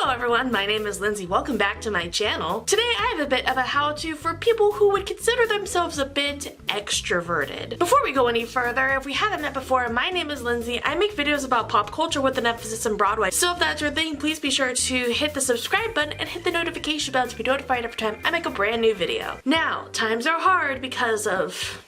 Hello everyone, my name is Lindsay. Welcome back to my channel. Today I have a bit of a how-to for people who would consider themselves a bit extroverted. Before we go any further, if we haven't met before, my name is Lindsay. I make videos about pop culture with an emphasis on Broadway. So if that's your thing, please be sure to hit the subscribe button and hit the notification bell to be notified every time I make a brand new video. Now, times are hard because of...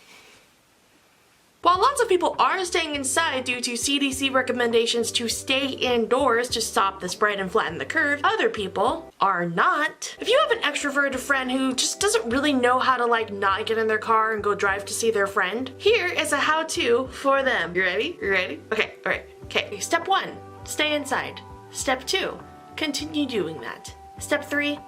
While lots of people are staying inside due to CDC recommendations to stay indoors to stop the spread and flatten the curve, other people are not. If you have an extroverted friend who just doesn't really know how to not get in their car and go drive to see their friend, here is a how-to for them. You ready? You ready? Okay, alright. Okay, step 1, stay inside. Step 2, continue doing that. Step 3,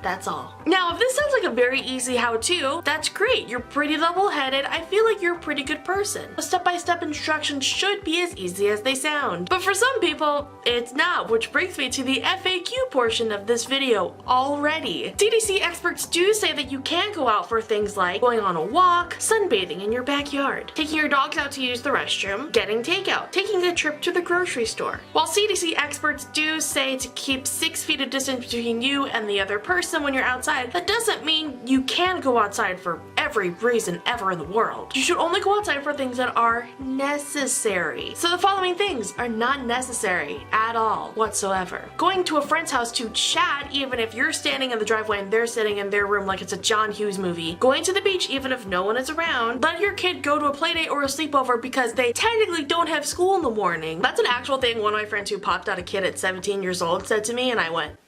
that's all. Now, if this sounds like a very easy how-to, that's great. You're pretty level-headed. I feel like you're a pretty good person. The step-by-step instructions should be as easy as they sound. But for some people, it's not, which brings me to the FAQ portion of this video already. CDC experts do say that you can go out for things like going on a walk, sunbathing in your backyard, taking your dogs out to use the restroom, getting takeout, taking a trip to the grocery store. While CDC experts do say to keep 6 feet of distance between you and the other person when you're outside, that doesn't mean you can go outside for every reason ever in the world. You should only go outside for things that are necessary. So the following things are not necessary at all whatsoever. Going to a friend's house to chat even if you're standing in the driveway and they're sitting in their room like it's a John Hughes movie. Going to the beach even if no one is around. Let your kid go to a playdate or a sleepover because they technically don't have school in the morning. That's an actual thing one of my friends who popped out a kid at 17 years old said to me, and I went,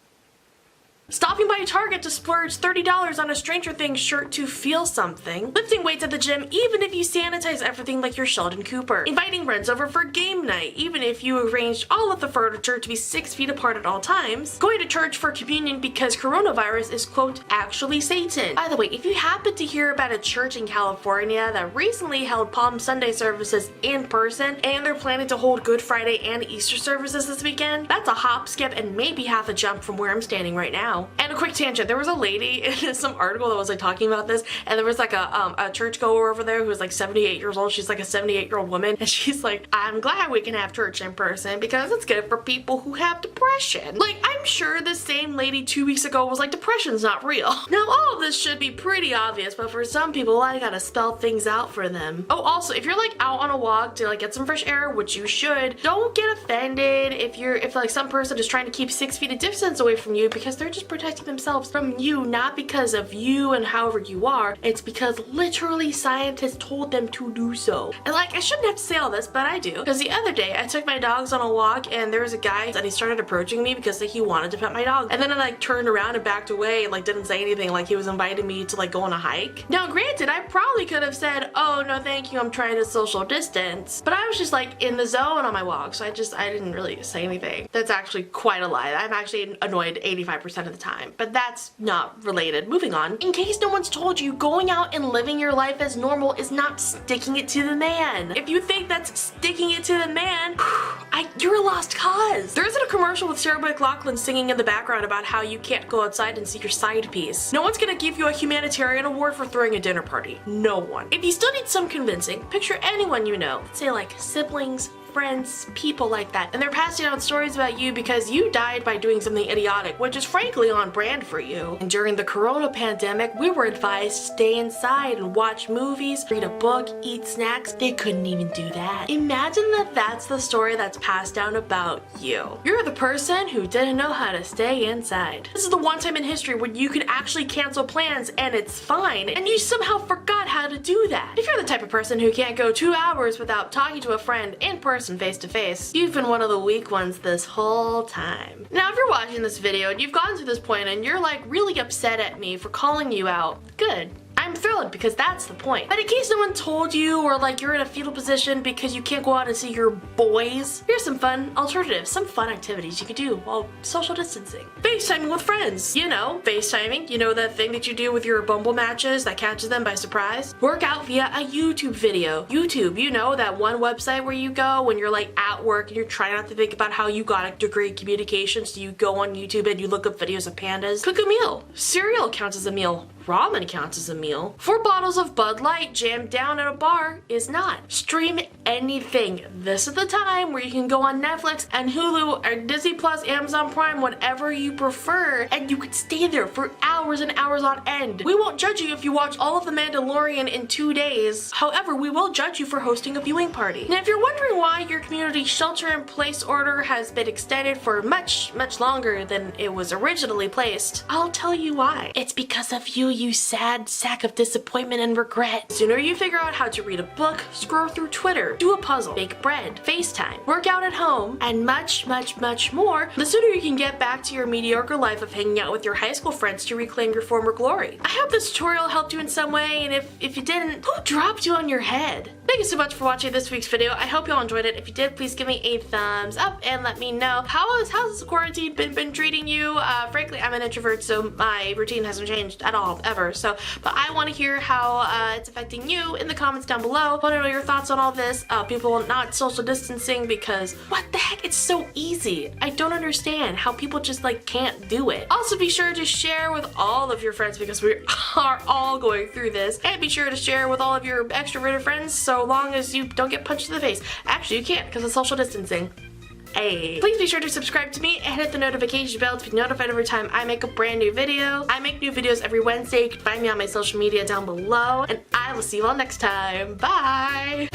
stopping by Target to splurge $30 on a Stranger Things shirt to feel something. Lifting weights at the gym even if you sanitize everything like you're Sheldon Cooper. Inviting friends over for game night even if you arranged all of the furniture to be 6 feet apart at all times. Going to church for communion because coronavirus is, quote, actually Satan. By the way, if you happen to hear about a church in California that recently held Palm Sunday services in person and they're planning to hold Good Friday and Easter services this weekend, that's a hop, skip, and maybe half a jump from where I'm standing right now. And a quick tangent, there was a lady in some article that was talking about this, and there was a churchgoer over there who was 78 years old. She's a 78-year-old woman, and she's like, I'm glad we can have church in person because it's good for people who have depression. I'm sure the same lady 2 weeks ago was like, depression's not real. Now all of this should be pretty obvious, but for some people I gotta spell things out for them. Oh, also, if you're out on a walk to get some fresh air, which you should, don't get offended if some person is trying to keep 6 feet of distance away from you because they're just protecting themselves from you, not because of you and however you are. It's because literally scientists told them to do so. And I shouldn't have to say all this, but I do. Because the other day I took my dogs on a walk and there was a guy and he started approaching me because he wanted to pet my dog. And then I turned around and backed away and didn't say anything, he was inviting me to go on a hike. Now granted, I probably could have said, oh no thank you, I'm trying to social distance. But I was just in the zone on my walk, so I didn't really say anything. That's actually quite a lie. I'm actually annoyed 85% of the time, but that's not related. Moving on. In case no one's told you, going out and living your life as normal is not sticking it to the man. If you think that's sticking it to the man, you're a lost cause. There isn't a commercial with Sarah McLachlan singing in the background about how you can't go outside and see your side piece. No one's gonna give you a humanitarian award for throwing a dinner party. No one. If you still need some convincing, picture anyone you know, let's say siblings, friends, people like that, and they're passing out stories about you because you died by doing something idiotic, which is frankly on brand for you. And during the corona pandemic, we were advised to stay inside and watch movies, read a book, eat snacks. They couldn't even do that. Imagine that that's the story that's passed down about you. You're the person who didn't know how to stay inside. This is the one time in history when you can actually cancel plans and it's fine, and you somehow forgot how to do that. If you're the type of person who can't go 2 hours without talking to a friend in person face to face, you've been one of the weak ones this whole time. Now if you're watching this video and you've gotten to this point and you're really upset at me for calling you out, good. I'm thrilled because that's the point. But in case no one told you or you're in a fetal position because you can't go out and see your boys, here's some fun alternatives, some fun activities you could do while social distancing. FaceTiming with friends. You know, FaceTiming, you know that thing that you do with your Bumble matches that catches them by surprise? Work out via a YouTube video. YouTube, you know, that one website where you go when you're at work and you're trying not to think about how you got a degree in communications, so you go on YouTube and you look up videos of pandas. Cook a meal. Cereal counts as a meal. ramen counts as a meal. 4 bottles of Bud Light jammed down at a bar is not. Stream anything. This is the time where you can go on Netflix and Hulu or Disney Plus, Amazon Prime, whatever you prefer, and you could stay there for hours and hours on end. We won't judge you if you watch all of The Mandalorian in 2 days. However, we will judge you for hosting a viewing party. Now, if you're wondering why your community shelter-in-place order has been extended for much longer than it was originally placed, I'll tell you why. It's because of you, you sad sack of disappointment and regret. The sooner you figure out how to read a book, scroll through Twitter, do a puzzle, bake bread, FaceTime, work out at home, and much more, the sooner you can get back to your mediocre life of hanging out with your high school friends to reclaim your former glory. I hope this tutorial helped you in some way, and if you didn't, who dropped you on your head? Thank you so much for watching this week's video. I hope you all enjoyed it. If you did, please give me a thumbs up and let me know how's this quarantine been treating you. Frankly, I'm an introvert, so my routine hasn't changed at all, ever. So, but I want to hear how it's affecting you in the comments down below. I want to know your thoughts on all this. People not social distancing, because what the heck? It's so easy. I don't understand how people just like can't do it. Also, be sure to share with all of your friends, because we are all going through this. And be sure to share with all of your extroverted friends, so long as you don't get punched in the face. Actually, you can't, because of social distancing. Hey. Please be sure to subscribe to me and hit the notification bell to be notified every time I make a brand new video. I make new videos every Wednesday. You can find me on my social media down below, and I will see you all next time. Bye!